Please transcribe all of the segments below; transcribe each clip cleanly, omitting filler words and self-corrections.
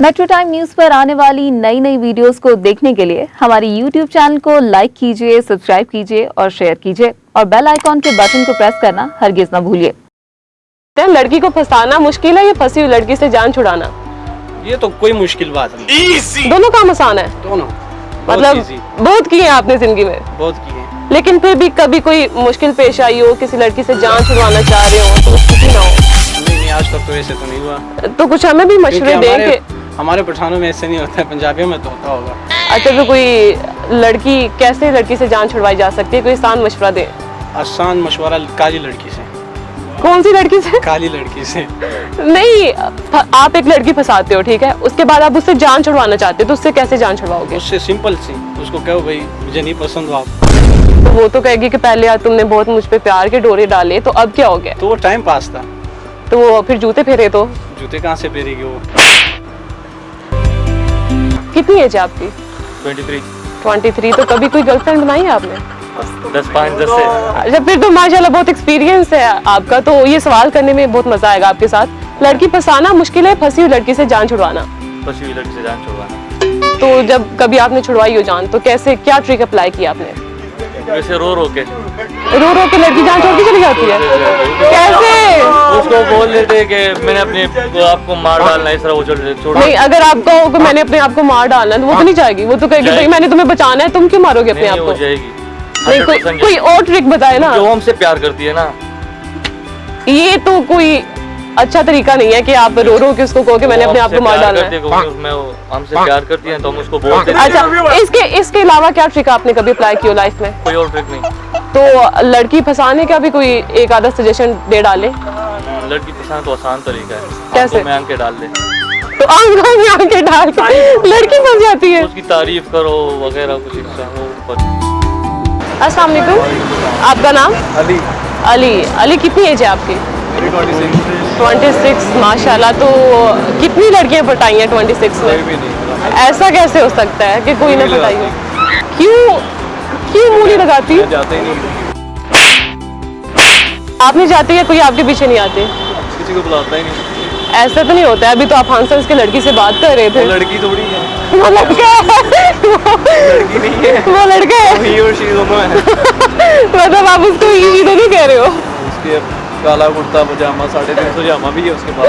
Metro time news पर आने वाली नई नई वीडियोस को देखने के लिए हमारी यूट्यूब चैनल को लाइक कीजिए, सब्सक्राइब कीजिए और शेयर कीजिए और बेल आइकॉन के बटन को प्रेस करना हरगिज न भूलिए। लड़की को फंसाना मुश्किल है या फंसी हुई लड़की से जान छुड़ाना? ये तो कोई मुश्किल बात नहीं, दोनों काम आसान है। दोनों मतलब बहुत किए हैं आपने जिंदगी में, बहुत किए हैं। लेकिन फिर भी कभी कोई मुश्किल पेश आई हो, किसी लड़की से जान छुड़वाना चाह रहे हो तो स्थिति ना हो? नहीं, आज तक तो ऐसे तो नहीं हुआ। तो कुछ हमें भी मशवरे दें कि हमारे पठानों में ऐसे नहीं होता है, पंजाबियों में तो होता होगा। अच्छा, तो कोई लड़की कैसे लड़की से जान छुड़वाई जा सकती है? कोई आसान मशवरा दें। आसान मशवरा काली लड़की से। कौन सी लड़की से? काली लड़की से। नहीं, आप एक लड़की फंसाते हो, ठीक है, उसके बाद आप उससे जान छुड़वाना चाहते हो, तो उससे कैसे जान छुड़वाओगे? उससे सिंपल सी, उसको कहो भाई मुझे नहीं पसंद हो आप। तो वो तो कहेगी कि पहले यार तुमने बहुत मुझ पे प्यार के डोरे डाले, तो अब क्या हो गया? तो वो टाइम पास था। तो वो फिर जूते फेरे तो? जूते कहाँ से फेरेगी वो? कितनी एज है आपकी? 23। तो कभी कोई गर्लफ्रेंड बनाई है आपने? 10 से। अच्छा, फिर तो माशाल्लाह बहुत एक्सपीरियंस है आपका, तो ये सवाल करने में बहुत मजा आएगा आपके साथ। लड़की फंसाना मुश्किल है, फंसी हुई लड़की से जान छुड़वाना? फंसी हुई लड़की से जान छुड़वाना। तो जब कभी आपने छुड़वाई हो जान, तो कैसे, क्या ट्रिक अप्लाई किया आपने? वैसे रो के लड़की जान छोड़ के चली जाती है? कैसे? उसको बोल देते कि मैंने अपने आपको मार डालना, इस तरह वो छोड़। नहीं, अगर आप कहो कि मैंने अपने आप को मार डालना, तो वो तो नहीं जाएगी, वो तो कहेगी भाई मैंने तुम्हें बचाना है, तुम क्यों मारोगे अपने आप को? जाएगी। नहीं, कोई और ट्रिक बताए ना। जो हमसे प्यार करती है ना, ये तो कोई अच्छा तरीका नहीं है कि आप रो के उसको कहो कि मैंने अपने आप को मार डालना है। हमसे प्यार करती है तो हम उसको बोलते हैं। अच्छा, इसके अलावा क्या ट्रिक आपने कभी अप्लाई किया लाइफ में? कोई और ट्रिक नहीं। तो लड़की फंसाने का भी कोई एक आधा सजेशन दे डाले? लड़की फंसाना तो आसान तरीका है। कैसे? आंखों में आंखें डाल दे। तो आंखों में आंखें डाल के लड़की फंस जाती है? उसकी तारीफ करो वगैरह कुछ। अस्सलाम वालेकुम, आपका नाम? अली। कितनी एज है आपकी? 26। माशाल्लाह। तो कितनी लड़कियां पटाई हैं 26 में? ऐसा कैसे हो सकता है कि कोई ना पटाई हो? क्यों मुंह नहीं लगाती? आप नहीं जाती है, कोई आपके पीछे नहीं आते? किसी को बुलाता ही नहीं। ऐसा तो नहीं होता है। अभी तो आप हंस के लड़की से बात कर रहे थे। लड़की थोड़ी है, वो लड़का है। लड़की नहीं है, वो लड़का है। ही और शी दोनों है। मतलब आप उसको ही दोनों कह रहे हो? उसके काला कुर्ता पजामा 350 पजामा भी है उसके पास।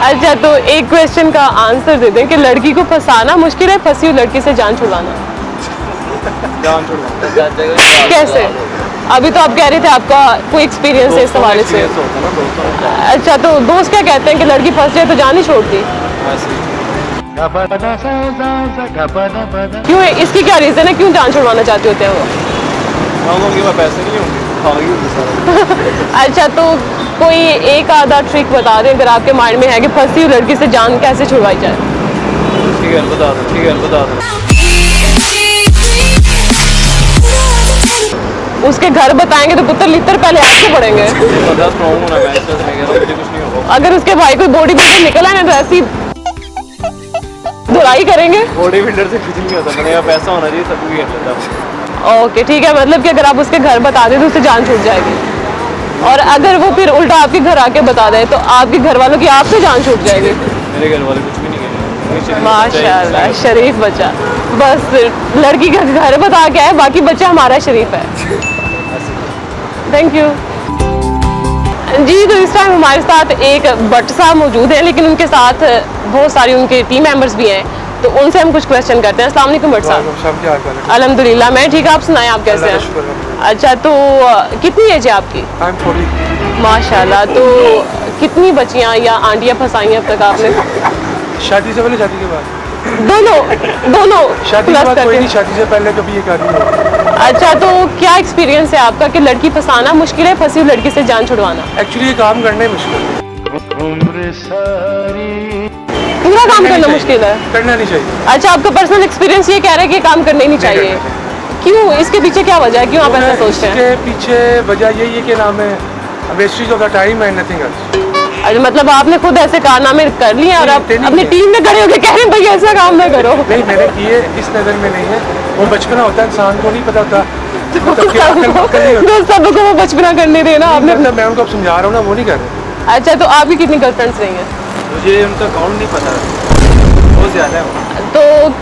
अच्छा, तो एक क्वेश्चन का आंसर दे दें कि लड़की को फंसाना मुश्किल है, फंसी हुई लड़की से जान छुड़वाना? जान छुड़वाना कैसे? अभी तो आप कह रहे थे आपका कोई एक्सपीरियंस है इस हवाले से। अच्छा, तो दोस्त क्या कहते हैं कि लड़की फंस जाए तो जान ही छोड़ती? क्यों, इसकी क्या रीजन है, क्यों जान छुड़वाना चाहते होते हैं वो? पैसे नहीं होंगे। अच्छा, तो कोई एक आधा ट्रिक बता दें अगर आपके माइंड में है कि फंसी हुई लड़की से जान कैसे छुड़वाई जाए? बता दो। उसके घर बताएंगे तो पुत्र लित्र पहले आपको पड़ेंगे। अगर उसके भाई कोई बॉडी बिल्डर निकला है ना, तो ऐसी धुलाई करेंगे। बॉडी बिल्डर से कुछ नहीं होता, मैंने पैसा होना चाहिए सब कुछ कर लेता। ओके, ठीक है, मतलब कि अगर आप उसके घर बता दें तो उससे जान छूट जाएगी, और अगर वो फिर उल्टा आपके घर आके बता दे तो आपके घर वालों की आपसे जान छूट जाएगी। मेरे घर वाले कुछ भी नहीं करेंगे। माशाल्लाह, शरीफ बच्चा। बस लड़की का घर बता के है, बाकी बच्चा हमारा शरीफ है। थैंक यू जी। तो इस टाइम हमारे साथ एक भट्ट साहब मौजूद है, लेकिन उनके साथ बहुत सारे उनके टीम मेंबर्स भी हैं, तो उनसे हम कुछ क्वेश्चन करते हैं। अस्सलाम वालेकुम भट्ट साहब। अल्हम्दुलिल्लाह, मैं ठीक। आप सुनाएं, आप कैसे हैं? अच्छा, तो कितनी एज है आपकी? 40। माशाल्लाह। तो कितनी बच्चियां या आंटियां फंसाई हैं अब तक आपने? शादी से पहले, शादी के बाद? दोनों शादी के बाद कोई नहीं, शादी से पहले कभी एक आदमी हो। अच्छा, तो क्या एक्सपीरियंस है आपका कि लड़की फंसाना मुश्किल है, फंसी हुई लड़की से जान छुड़वाना? एक्चुअली ये काम करना ही मुश्किल है। पूरा काम करना मुश्किल है? करना नहीं चाहिए। अच्छा, आपका पर्सनल एक्सपीरियंस ये कह रहा है कि काम करना ही नहीं चाहिए? क्यों, इसके पीछे क्या वजह है, क्यों आप ऐसा सोचते हैं? इसके पीछे वजह यही है कि नाम है wastage of the time and nothing else. अच्छा, मतलब आपने खुद ऐसे कारनामे कर लिए और आप अपनी टीम में खड़े होकर कह रहे हैं भाई ऐसा काम ना करो? नहीं, मैंने किए, इस नज़र में नहीं है। वो बचपना होता है, इंसान को नहीं पता होता। सबको वो बचपना करने देना आपने। मैं उनको समझा रहा हूँ ना, वो नहीं कर रहे। अच्छा, तो आपकी कितनी गर्लफ्रेंड्स रही हैं? मुझे उनका अकाउंट नहीं पता, बहुत ज़्यादा है। तो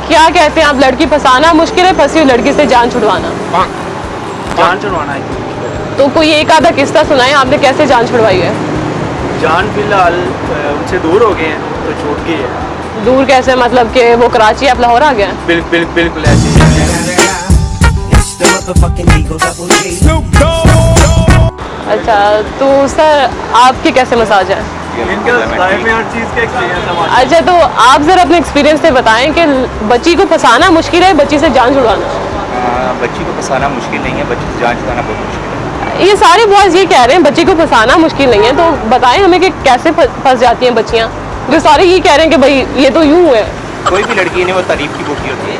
क्या कहते हैं आप, लड़की फंसाना मुश्किल है, फंसी हुई लड़की से जान छुड़वाना? जान छुड़वाना है। तो कोई एक आधा किस्सा सुनाए, आपने कैसे जान छुड़वाई है? जान फिलहाल उनसे दूर हो गए हैं तो छूट गई है। दूर कैसे, मतलब कि वो कराची आप लाहौर आ गए हैं? बिल्कुल ऐसे। अच्छा, तो सर आपके कैसे मसाज हैं? इनका लाइफ में हर चीज़ का एक्सपीरियंस है। अच्छा, तो आप जरा अपने एक्सपीरियंस से बताएं कि बच्ची को फंसाना मुश्किल है, बच्ची से जान छुड़वाना? बच्ची को फंसाना मुश्किल नहीं है, बच्ची से जान छुड़ाना बहुत मुश्किल है। ये सारे बॉयज ये कह रहे हैं बच्ची को फंसाना मुश्किल नहीं है, तो बताएं हमें कि कैसे फंस जाती हैं बच्चियाँ, जो सारे ये कह रहे हैं कि भाई ये तो यूं है। कोई भी लड़की नहीं वो तारीफ की भूखी होती है।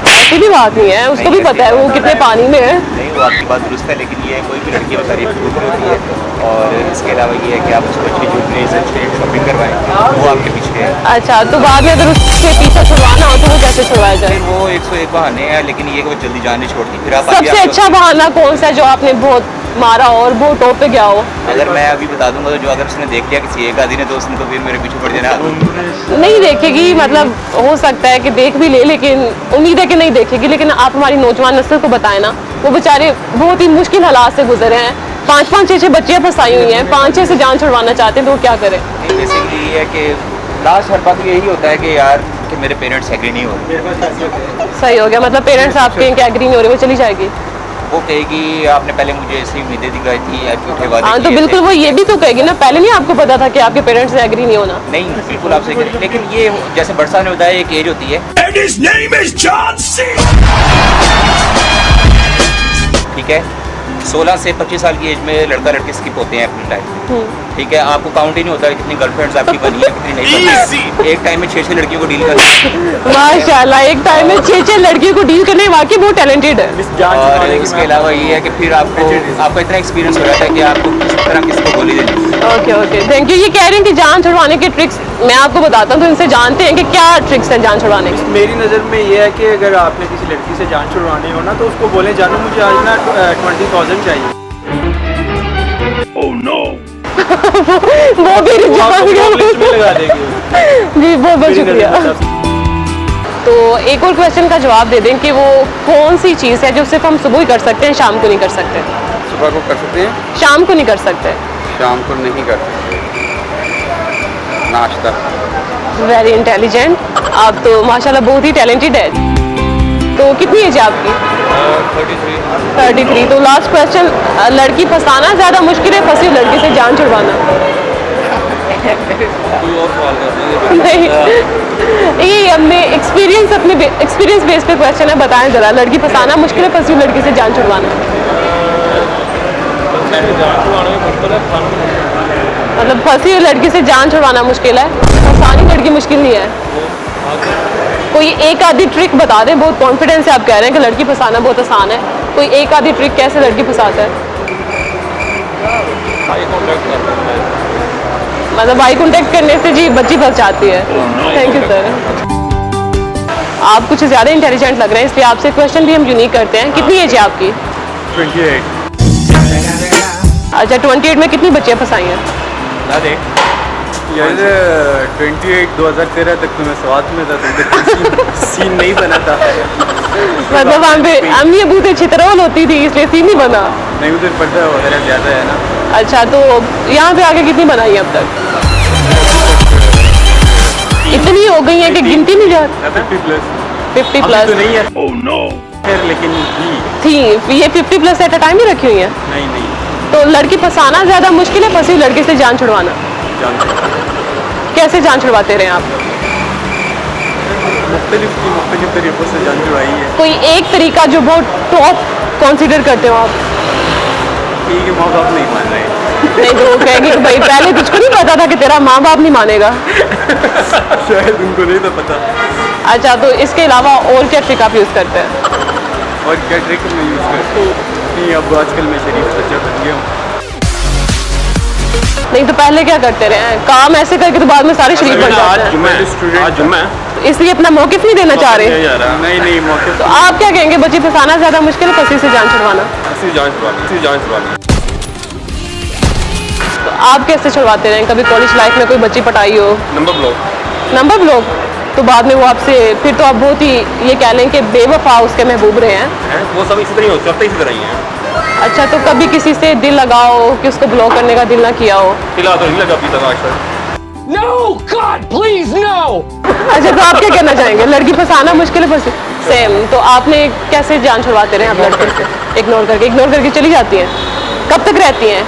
ऐसी भी बात नहीं है, उसको भी पता है वो कितने पानी में है। नहीं, वो आपकी बात दुरुस्त है, लेकिन ये कोई भी लड़की वो तारीफ की भूखी होती है। और इसके अलावा ये है कि आप उसको अच्छी जूतने अच्छी शॉपिंग करवाएं, वो आपके पीछे है। अच्छा, तो बाद में अगर उसके पीछे छुड़वाना हो तो वो कैसे छुड़वाया जाए? फिर वो 101 बहाने हैं, लेकिन ये कि वो जल्दी जान नहीं छोड़ती। फिर आप सबसे अच्छा बहाना कौन सा है जो आपने बहुत मारा और बहुत टॉप पे गया हो? अगर मैं अभी बता दूंगा तो जो अगर उसने देख लिया किसी एक आदमी ने तो उसने तो फिर मेरे पीछे पड़ जाना। नहीं देखेगी, मतलब हो सकता है कि देख भी ले, लेकिन उम्मीद है कि नहीं देखेगी। लेकिन आप हमारी नौजवान नस्ल को बताएं ना, वो बेचारे बहुत ही मुश्किल हालात से गुजरे हैं, 5-5, 6-6 बच्चियाँ फंसाई हुई हैं, 5-6 से जान छुड़वाना चाहते हैं, तो वो क्या करें? बेसिकली ये है कि लास्ट हर बात यही होता है कि यार कि मेरे पेरेंट्स एग्री नहीं हो रहे। सही हो गया, मतलब पेरेंट्स आपके इनके एग्री नहीं हो रहे, वो चली जाएगी। वो कहेगी आपने पहले मुझे ऐसी उम्मीदें दिखाई थी, झूठे वादे हाँ, तो किए बिल्कुल थे। वो ये भी तो कहेगी ना, पहले नहीं आपको पता था कि आपके पेरेंट्स से एग्री नहीं होना? नहीं, बिल्कुल आप सही कह रहे हैं, लेकिन ये जैसे बरसा ने बताया एक एज होती है। ठीक है, 16 से 25 साल की एज में लड़का लड़की स्किप होते हैं अपनी लाइफ। ठीक है, आपको काउंट ही नहीं होता है कितनी गर्लफ्रेंड्स आपकी बनी है कितनी नहीं बनी। एक टाइम में 6-6 लड़कियों को डील कर माशाल्लाह, एक टाइम में 6-6 लड़कियों को डील करने वाकई बहुत टैलेंटेड है। और इसके अलावा ये है कि फिर आपका इतना एक्सपीरियंस हो जाता है कि आपको किसी तरह किसी को गोली देनी। Okay, thank you. ये कह रहे हैं कि जान छुड़वाने के ट्रिक्स मैं आपको बताता हूँ, तो इनसे जानते हैं कि क्या ट्रिक्स हैं जान छुड़वाने के। मेरी नज़र में ये है कि अगर आपने किसी लड़की से जान छुड़वानी हो ना तो उसको बोले जानू मुझे आज ना 20,000 चाहिए। वो भी वो आपको लिस्ट में लगा देगी। जी, बहुत बहुत शुक्रिया। तो एक और क्वेश्चन का जवाब दे दें कि वो कौन सी चीज़ है जो सिर्फ हम सुबह ही कर सकते हैं, शाम को नहीं कर सकते? सुबह को कर सकते हैं, शाम को नहीं कर सकते। शाम को नहीं कर सकते। नाश्ता। वेरी इंटेलिजेंट, आप तो माशाल्लाह बहुत ही टैलेंटेड है। तो कितनी एज है आपकी? 33। तो लास्ट क्वेश्चन, लड़की फंसाना ज़्यादा मुश्किल है, फंसी हुई लड़की से जान छुड़वाना? कोई और सवाल कर नहीं, ये हमने अपने एक्सपीरियंस बेस पे क्वेश्चन है, बताएं जरा, लड़की फंसाना मुश्किल है, फंसी हुई लड़की से जान छुड़वाना? मतलब फंसी हुई लड़की से जान छुड़वाना मुश्किल है, फंसानी लड़की मुश्किल नहीं है। कोई एक आधी ट्रिक बता दें, बहुत कॉन्फिडेंस से आप कह रहे हैं कि लड़की फंसाना बहुत आसान है, कोई एक आधी ट्रिक कैसे लड़की फंसाता है? मतलब आई कॉन्टेक्ट करने से जी बच्ची फंस जाती है। थैंक यू सर, आप कुछ ज़्यादा इंटेलिजेंट लग रहे हैं, इसलिए आपसे क्वेश्चन भी हम यूनिक करते हैं। कितनी एज है आपकी? 28। अच्छा, 28 में कितनी बच्चियाँ फंसाई हैं? यार 28 2013 तक तो मैं स्वाद में था, तो सीन नहीं बना था। मतलब वहाँ पे अम्मी अबू से छितरौल होती थी इसलिए सीन नहीं बना? नहीं, उधर पर्दा वगैरह ज़्यादा है ना। अच्छा, तो यहाँ पे आके कितनी बनाई है अब तक? इतनी हो गई है कि गिनती नहीं जाती। 50 प्लस तो नहीं है। खैर लेकिन थी ये 50 प्लस एट अ टाइम ही रखी हुई है। नहीं तो लड़की फंसाना ज़्यादा मुश्किल है, फंसी हुई लड़की से जान छुड़वाना? जानते कैसे जान छुड़वाते रहे आप? मुख्तलिफ तरीक़ों से जान छुड़वाई है। कोई एक तरीका जो बहुत टॉप कंसीडर करते हो आप? ठीक है, माँ बाप नहीं मान रहे। नहीं तो वो कहेंगे कि भाई पहले तुझको नहीं पता था कि तेरा माँ बाप नहीं मानेगा? शायद उनको नहीं था पता। अच्छा, तो इसके अलावा और क्या ट्रिक आप यूज़ करते हैं? और क्या ट्रिक मैं यूज़ करता हूँ? नहीं, अब आजकल मैं शरीफ बच्चा बन गया हूँ। नहीं तो पहले क्या करते रहे? काम ऐसे करके तो बाद में सारे शरीफ बन जाते हैं। आज जुम्मा है, इसलिए अपना मौक़िफ़ नहीं देना चाह रहे? नहीं मौके तो आप क्या कहेंगे, बच्ची फंसाना ज़्यादा मुश्किल है, फंसी से जान छुड़वाना? जान छुड़वानी। तो आप कैसे छुड़वाते रहे? कभी कॉलेज लाइफ में कोई बच्ची पटाई हो? Number block. तो बाद में वो आपसे, फिर तो आप बहुत ही ये कह लें कि बेवफा उसके महबूब रहे हैं। वो सब इसी तरह ही हो सकता है, इसी तरह ही है। अच्छा, तो कभी किसी से दिल लगाओ कि उसको ब्लॉक करने का दिल ना किया हो? फिलहाल तो नहीं लगा अभी तक आज तक। अच्छा, तो आप क्या कहना चाहेंगे? लड़की फंसाना मुश्किल है। सेम। तो आपने कैसे जान छुड़वाते रहे आप लड़के से? इग्नोर करके चली जाती हैं? कब तक रहती हैं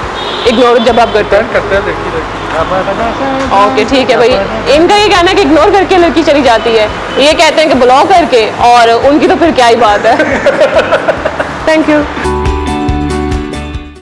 इग्नोर जब आप करते हैं? ओके, ठीक है भाई। इनका ये कहना है कि इग्नोर करके लड़की चली जाती है, ये कहते हैं कि ब्लॉक करके, और उनकी तो फिर क्या ही बात है। Thank you.